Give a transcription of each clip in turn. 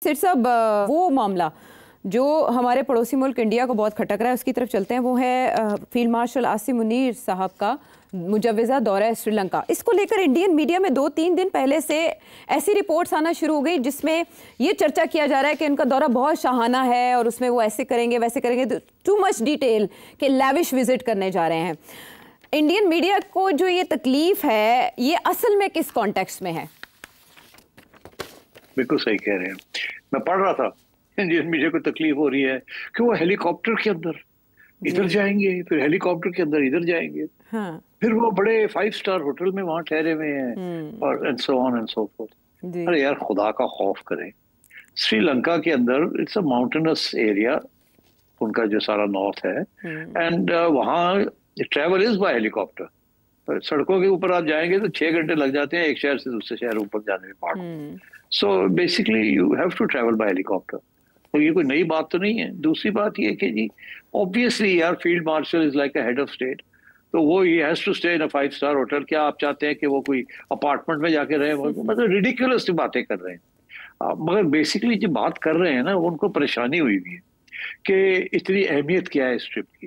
सिर साहब, वो मामला जो हमारे पड़ोसी मुल्क इंडिया को बहुत खटक रहा है, उसकी तरफ चलते हैं। वो है फील्ड मार्शल आसिम मुनीर साहब का मुजव्वज़ा दौरा श्रीलंका। इसको लेकर इंडियन मीडिया में 2-3 दिन पहले से ऐसी रिपोर्ट्स आना शुरू हो गई जिसमें ये चर्चा किया जा रहा है कि उनका दौरा बहुत शाहाना है और उसमें वो ऐसे करेंगे वैसे करेंगे, टू मच डिटेल के लैविश विजिट करने जा रहे हैं। इंडियन मीडिया को जो ये तकलीफ है, ये असल में किस कॉन्टेक्स्ट में है? बिल्कुल सही कह रहे हैं। मैं पढ़ रहा था इंडियन मीडिया को तकलीफ हो रही है कि वो हेलीकॉप्टर के अंदर इधर जाएंगे, फिर हेलीकॉप्टर के अंदर इधर जाएंगे, हाँ। फिर वो बड़े 5 स्टार होटल में वहां ठहरे हुए हैं और and so on and so fourth. अरे यार, खुदा का खौफ करें। श्रीलंका के अंदर इट्स अ माउंटेनस एरिया, उनका जो सारा नॉर्थ है, एंड वहाँ ट्रैवल इज बाय हेलीकॉप्टर। सड़कों के ऊपर आप जाएंगे तो 6 घंटे लग जाते हैं एक शहर से दूसरे शहर ऊपर जाने में पहाड़। So basically you have to travel by helicopter. तो ये कोई नई बात तो नहीं है। दूसरी बात ये कि जी ऑब्वियसली यार, field marshal is like a head of state, तो वो ही has to stay in a 5 star hotel. क्या आप चाहते हैं कि वो कोई अपार्टमेंट में जाके रहे? मतलब रिडिकुलस बातें कर रहे हैं। मगर बेसिकली जो बात कर रहे हैं ना, उनको परेशानी हुई हुई है कि इतनी अहमियत क्या है इस ट्रिप की,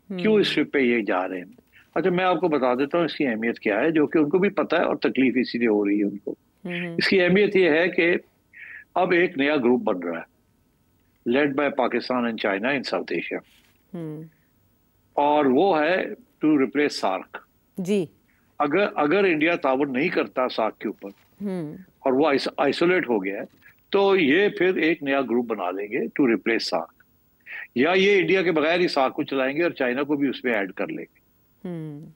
क्यों इस ट्रिप पे ये जा रहे हैं। अच्छा, मैं आपको बता देता हूँ इसकी अहमियत क्या है, जो कि उनको भी पता है और तकलीफ इसीलिए हो रही है उनको। इसकी अहमियत ये है कि अब एक नया ग्रुप बन रहा है, led by Pakistan and China in south Asia, और वो है टू रिप्लेस सार्क। जी, अगर इंडिया ताउन नहीं करता सार्क के ऊपर और वो आइसोलेट हो गया है, तो ये फिर एक नया ग्रुप बना लेंगे टू रिप्लेस सार्क, या ये इंडिया के बगैर ही सार्क को चलाएंगे और चाइना को भी उसमें ऐड कर लेंगे।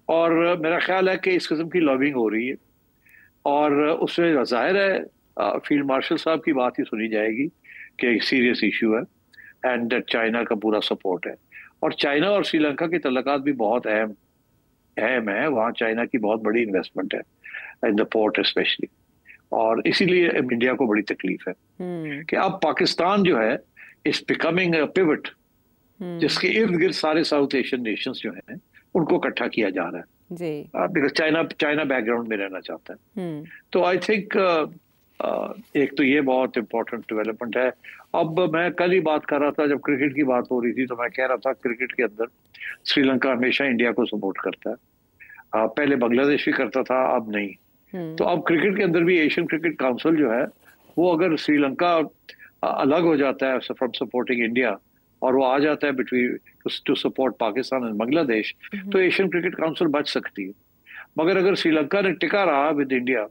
और मेरा ख्याल है कि इस किस्म की लॉबिंग हो रही है, और उसमें जाहिर है फील्ड मार्शल साहब की बात ही सुनी जाएगी कि एक सीरियस इशू है एंड चाइना का पूरा सपोर्ट है। और चाइना और श्रीलंका के तल्लुकात भी बहुत अहम है। वहाँ चाइना की बहुत बड़ी इन्वेस्टमेंट है इन द पोर्ट स्पेशली, और इसीलिए इंडिया को बड़ी तकलीफ है कि अब पाकिस्तान जो है इज बिकमिंग अ पिवट, जिसके इर्द गिर्द सारे साउथ एशियन नेशंस जो हैं उनको इकट्ठा किया जा रहा है, बिकॉज चाइना बैकग्राउंड में रहना चाहता है। तो आई थिंक एक तो ये बहुत इंपॉर्टेंट डेवलपमेंट है। अब मैं कल ही बात कर रहा था, जब क्रिकेट की बात हो रही थी, तो मैं कह रहा था क्रिकेट के अंदर श्रीलंका हमेशा इंडिया को सपोर्ट करता है। पहले बांग्लादेश भी करता था, अब नहीं। तो अब क्रिकेट के अंदर भी एशियन क्रिकेट काउंसिल जो है, वो अगर श्रीलंका अलग हो जाता है फ्रॉम सपोर्टिंग इंडिया और वो आ जाता है between two support Pakistan and Bangladesh, तो एशियन क्रिकेट काउंसिल बच सकती है। मगर अगर श्रीलंका ने टिका रहा विद इंडिया,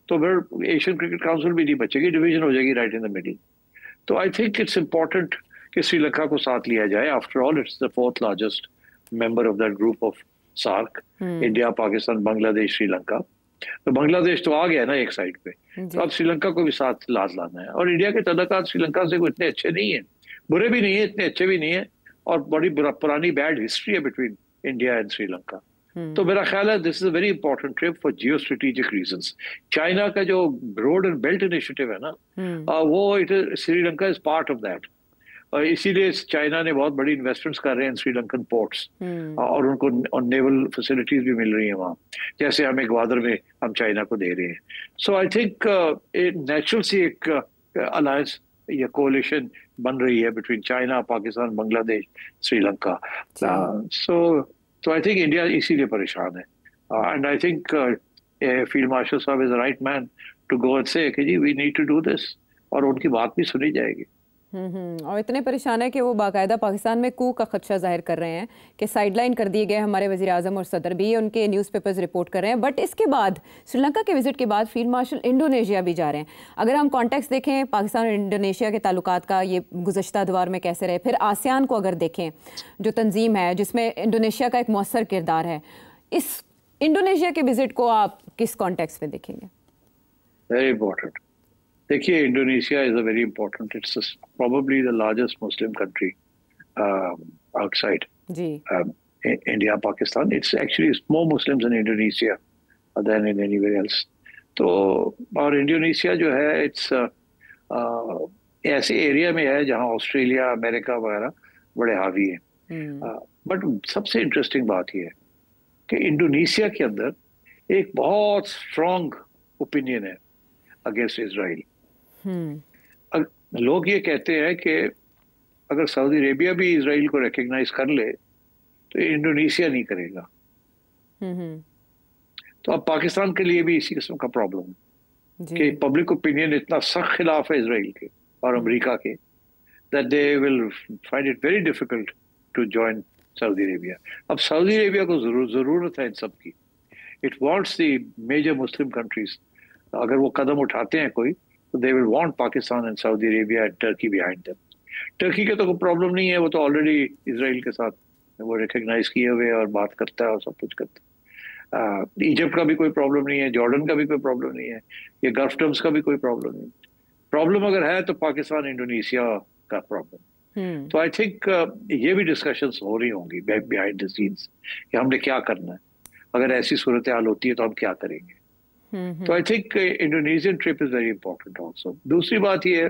तो फिर एशियन क्रिकेट काउंसिल भी नहीं बचेगी, डिवीजन हो जाएगी राइट इन द मिडिल। तो आई थिंक इट्स इम्पोर्टेंट कि श्रीलंका को साथ लिया जाए। After all it's the 4th largest member of that group of SAARC, India, Pakistan, Bangladesh, Sri Lanka. तो बांग्लादेश तो आ गया ना एक साइड पे, तो अब श्रीलंका को भी साथ लाना है। और इंडिया के तल्लुकात श्रीलंका से कोई इतने अच्छे नहीं है, बुरे भी नहीं है, इतने अच्छे भी नहीं है, और बड़ी पुरानी बैड हिस्ट्री है बिटवीन इंडिया एंड श्रीलंका। तो मेरा ख्याल है this is a very important trip for geo strategic reasons. China का जो रोड एंड बेल्ट इनिशिएटिव है ना, वो Sri Lanka is part of that, और इसीलिए चाइना ने बहुत बड़ी इन्वेस्टमेंट्स कर रहे हैं श्रीलंकन पोर्ट्स, और उनको नेवल फैसिलिटीज भी मिल रही हैं वहाँ, जैसे हमें ग्वादर में हम चाइना को दे रहे हैं। सो आई थिंक नेचुरल सी एक अलायंस या कोalition बन रही है between China, Pakistan, Bangladesh, Sri Lanka. So I think India इसीलिए परेशान है, and I think Field Marshal साहब is the right man to go and say कि जी we need to do this, और उनकी बात भी सुनी जाएगी। और इतने परेशान है कि वो बाकायदा पाकिस्तान में कू का खदशा जाहिर कर रहे हैं कि साइडलाइन कर दिए गए हमारे वज़ीर आज़म और सदर भी, उनके न्यूज़पेपर्स रिपोर्ट कर रहे हैं। बट इसके बाद श्रीलंका के विजिट के बाद फील्ड मार्शल इंडोनेशिया भी जा रहे हैं। अगर हम कॉन्टेक्स्ट देखें पाकिस्तान और इंडोनेशिया के ताल्लुकात का, ये गुज़श्ता दौर में कैसे रहे, फिर आसियान को अगर देखें जो तंजीम है जिसमें इंडोनेशिया का एक मौसर किरदार है, इस इंडोनेशिया के विजिट को आप किस कॉन्टेक्स्ट में देखेंगे? Very important. देखिए, Indonesia is a very important, it's probably the largest Muslim country outside India, Pakistan. It's actually more Muslims in Indonesia than in anywhere else. तो और इंडोनेशिया जो है इट्स ऐसे एरिया में है जहां ऑस्ट्रेलिया, अमेरिका वगैरह बड़े हावी हैं। बट सबसे इंटरेस्टिंग बात यह है कि इंडोनेशिया के अंदर एक बहुत स्ट्रॉन्ग ओपिनियन है अगेंस्ट इजराइल। लोग ये कहते हैं कि अगर सऊदी अरेबिया भी इसराइल को रिकग्नाइज कर ले तो इंडोनेशिया नहीं करेगा। तो अब पाकिस्तान के लिए भी इसी किस्म का प्रॉब्लम है कि पब्लिक ओपिनियन इतना सख्त खिलाफ है इसराइल के और अमेरिका के, that they will find it very difficult to join Saudi Arabia. अब सऊदी अरेबिया को जरूरत है इन सब की। It wants the major Muslim countries. अगर वो कदम उठाते हैं कोई तो they will want Pakistan and Saudi Arabia and Turkey behind them. Turkey के तो कोई प्रॉब्लम नहीं है, वो तो ऑलरेडी इसराइल के साथ वो रिकग्नाइज किए हुए और बात करता है और सब कुछ करता है। इजिप्ट का भी कोई प्रॉब्लम नहीं है, जॉर्डन का भी कोई प्रॉब्लम नहीं है, ये गल्फ टर्म्स का भी कोई प्रॉब्लम नहीं। प्रॉब्लम अगर है तो पाकिस्तान इंडोनेशिया का प्रॉब्लम। तो आई थिंक ये भी डिस्कशंस हो रही होंगी बिहाइंड द सीन्स कि हमने क्या करना है, अगर ऐसी सूरत हाल होती है तो हम क्या करेंगे। तो I think Indonesian trip is very important also. दूसरी बात ये है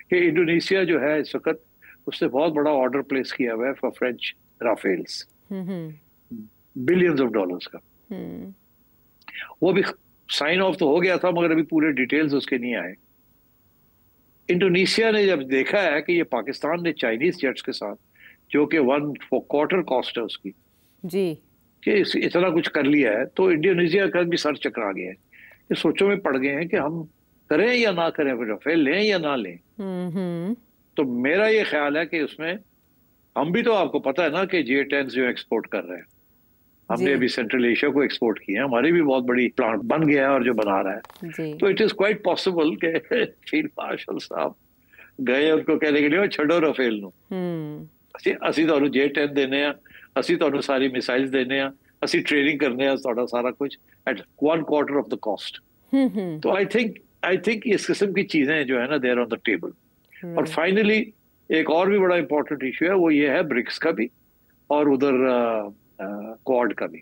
कि इंडोनेशिया जो है इस वक्त उसने बहुत बड़ा ऑर्डर प्लेस किया हुआ है for French Rafales, billions of dollars का। वो भी साइन ऑफ तो हो गया था मगर अभी पूरे डिटेल्स उसके नहीं आए। इंडोनेशिया ने जब देखा है कि ये पाकिस्तान ने चाइनीज जेट्स के साथ, जो कि 1/4 कॉस्ट है उसकी जी, कि इतना कुछ कर लिया है, तो इंडोनेशिया का भी सर चकरा गया है कि सोचों में पड़ गए हैं कि हम करें या ना करें, फिर राफेल लें या ना लें। तो मेरा ये ख्याल है कि उसमें हम भी, तो आपको पता है ना कि J-10 जो एक्सपोर्ट कर रहे हैं, हमने अभी सेंट्रल एशिया को एक्सपोर्ट किए हैं, हमारी भी बहुत बड़ी प्लांट बन गया है और जो बना रहा है। तो इट इज क्वाइट पॉसिबल कि फील्ड मार्शल साहब गए उनको कहने के लिए छड़ो राफेल नु, ਅਸੀਂ ਤੁਹਾਨੂੰ J-10 देने हैं, ਅਸੀਂ ਤੁਹਾਨੂੰ सारी मिसाइल्स देने हैं, ਅਸੀਂ ट्रेनिंग करने हैं ਤੁਹਾਡਾ सारा कुछ एट 1/4 ऑफ द कॉस्ट। तो आई थिंक इस किस्म की चीजें जो है ना देयर ऑन द टेबल। और फाइनली एक और भी बड़ा इंपॉर्टेंट इशू है, वो ये है ब्रिक्स का भी और उधर क्वाड का भी।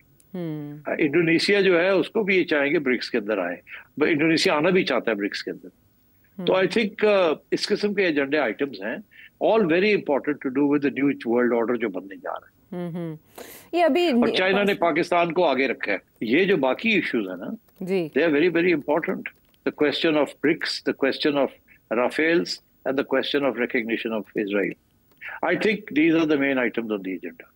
इंडोनेशिया जो है उसको भी ये चाहेंगे ब्रिक्स के अंदर आए, इंडोनेशिया आना भी चाहता है ब्रिक्स के अंदर। तो आई थिंक इस किस्म के एजेंडे आइटम्स हैं, all very important to do with the new world order जो बनने जा रहा है। ये अभी और चाइना ने पाकिस्तान को आगे रखा है। ये जो बाकी इश्यूज है ना, they are very very important. The question of BRICS, the question of Rafales and the question of recognition of Israel. I think these are the main items on the agenda.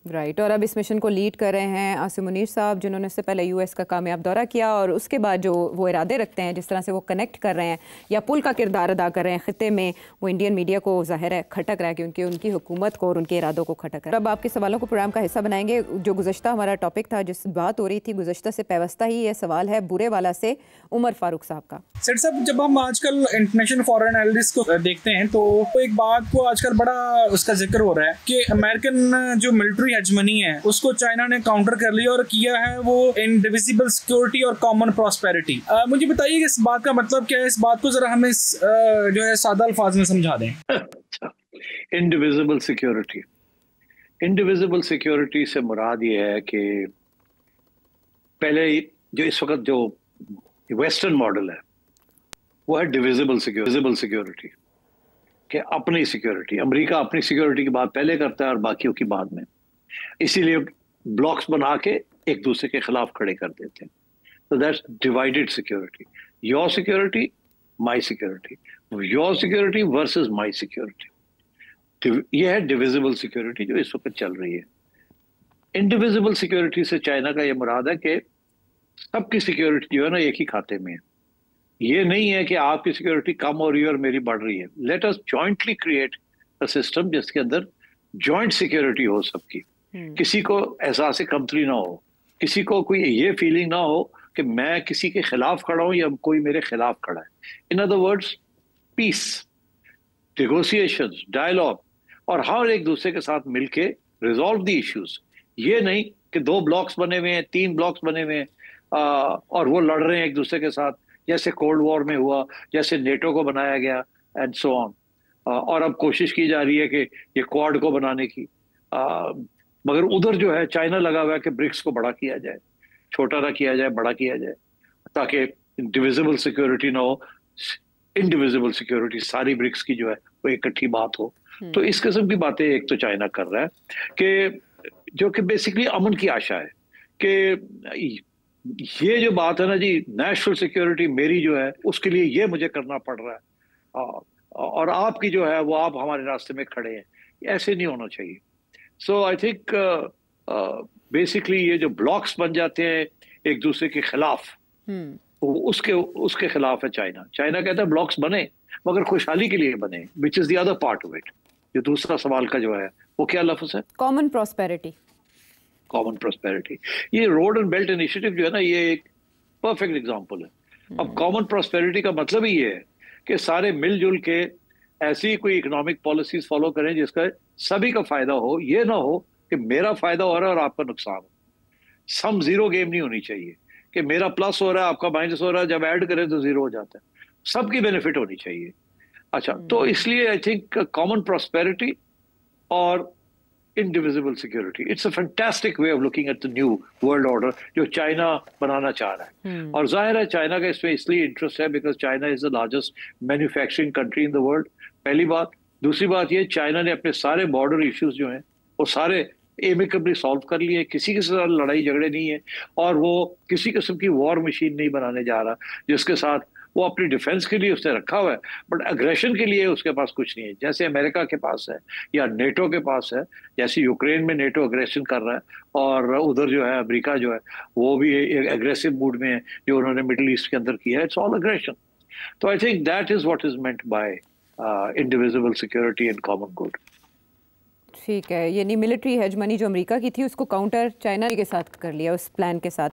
Right. और अब इस mission को lead कर रहे हैं आसिम मुनीर साहब, जिन्होंने इससे पहले यूएस का कामयाब दौरा किया और उसके बाद जो वो इरादे रखते हैं, जिस तरह से वो कनेक्ट कर रहे हैं या पुल का किरदार अदा कर रहे हैं खित्ते में, वो इंडियन मीडिया को ज़ाहिर है खटक रहा है, क्योंकि उनकी हुकूमत को और उनके इरादों को खटक रहा है। अब आपके सवालों को प्रोग्राम का हिस्सा बनाएंगे। जो गुज़श्ता हमारा टॉपिक था, जिस बात हो रही थी, गुज़श्ता से पैवस्ता ही ये सवाल है बुरे वाला से उमर फारूक साहब का। सर साहब, जब हम आजकल इंटरनेशनल फॉरेन एनालिस्ट को देखते हैं तो एक बात को आजकल बड़ा उसका जिक्र हो रहा है कि अमेरिकन जो मिलिट्री हेजमनी है उसको चाइना ने काउंटर कर लिया और किया है वो इंडिविजिबल सिक्योरिटी और कॉमन प्रॉस्पेरिटी। मुझे बताइए कि इस बात का मतलब क्या है, इस बात को जरा हमें जो है सादा अल्फाज में समझा दें। इंडिविजिबल सिक्योरिटी, इंडिविजिबल सिक्योरिटी से मुराद ये है कि पहले जो इस वक्त जो वेस्टर्न मॉडल है वो है डिविजिबल सिक्योरिटी, कि अपनी सिक्योरिटी, अमेरिका अपनी सिक्योरिटी की बात पहले करता है और बाकियों की बाद में, इसीलिए ब्लॉक्स बना के एक दूसरे के खिलाफ खड़े कर देते हैं। तो that's divided security. Your security, my security, your security versus my security, ये है डिविजिबल सिक्योरिटी जो इस वक्त चल रही है। इंडिविजिबल सिक्योरिटी से चाइना का ये मुराद है कि सबकी सिक्योरिटी जो है ना एक ही खाते में है। ये नहीं है कि आपकी सिक्योरिटी कम हो रही है और मेरी बढ़ रही है। Let us jointly create a system जिसके अंदर जॉइंट सिक्योरिटी हो सबकी, किसी को एहसास कमतरी ना हो, किसी को कोई ये फीलिंग ना हो कि मैं किसी के खिलाफ खड़ा हूं या कोई मेरे खिलाफ खड़ा है। In other words, peace, negotiations, dialogue, और हर एक दूसरे के साथ मिलके रिजॉल्व द इश्यूज। ये नहीं कि 2 ब्लॉक्स बने हुए हैं, 3 ब्लॉक्स बने हुए हैं और वो लड़ रहे हैं एक दूसरे के साथ, जैसे कोल्ड वॉर में हुआ, जैसे नेटो को बनाया गया एंड सो ऑन। और अब कोशिश की जा रही है कि ये क्वाड को बनाने की, मगर उधर जो है चाइना लगा हुआ है कि ब्रिक्स को बड़ा किया जाए, छोटा ना किया जाए, बड़ा किया जाए, ताकि डिविजिबल सिक्योरिटी ना हो, इंडिविजिबल सिक्योरिटी, सारी ब्रिक्स की जो है वो इकट्ठी बात हो। तो इस किस्म की बातें एक तो चाइना कर रहा है कि जो कि बेसिकली अमन की आशा है कि ये जो बात है ना जी, नेशनल सिक्योरिटी मेरी जो है उसके लिए ये मुझे करना पड़ रहा है, और आपकी जो है वो आप हमारे रास्ते में खड़े हैं, ऐसे नहीं होना चाहिए। सो आई थिंक बेसिकली ये जो ब्लॉक्स बन जाते हैं एक दूसरे के खिलाफ, वो उसके उसके खिलाफ है चाइना। चाइना कहता है ब्लॉक्स बने मगर खुशहाली के लिए बने, which is the other part of it. जो दूसरा सवाल का जो है वो क्या लफ्ज है? Common prosperity. Common prosperity. ये रोड एंड बेल्ट इनिशिएटिव जो है ना, ये एक परफेक्ट एग्जांपल है। अब कॉमन प्रॉस्पेरिटी का मतलब ही ये है कि सारे मिलजुल के ऐसी कोई इकोनॉमिक पॉलिसीज फॉलो करें जिसका सभी का फायदा हो। ये ना हो कि मेरा फायदा हो रहा है और आपका नुकसान हो। सम जीरो गेम नहीं होनी चाहिए कि मेरा प्लस हो रहा है आपका माइनस हो रहा है, जब ऐड करें तो जीरो हो जाता है। सबकी बेनिफिट होनी चाहिए। अच्छा, तो इसलिए आई थिंक कॉमन प्रॉस्पेरिटी और indivisible security, it's a fantastic way of looking at the new world order जो चाइना बनाना चाह रहा है। और जाहिर है चाइना का इसमें इसलिए इंटरेस्ट है because China is the largest manufacturing country in the world, पहली बात। दूसरी बात ये, चाइना ने अपने सारे बॉर्डर इश्यूज जो हैं वो सारे एमिकेबली सॉल्व कर लिए, किसी के साथ लड़ाई झगड़े नहीं है, और वो किसी किस्म की वॉर मशीन नहीं बनाने जा रहा जिसके साथ वो अपनी डिफेंस के लिए उसने रखा हुआ है, बट अग्रेशन के लिए उसके पास कुछ नहीं है, जैसे अमेरिका के पास है या नेटो के पास है। जैसे यूक्रेन में नेटो अग्रेशन कर रहा है और उधर जो है अमेरिका जो है वो भी एक एग्रेसिव मूड में है जो उन्होंने मिडिल ईस्ट के अंदर किया है। It's all aggression. तो I think that is what is meant by indivisible security and common good. ठीक है, यानी मिलिट्री हेजमनी जो अमेरिका की थी उसको काउंटर चाइना के साथ कर लिया उस प्लान के साथ।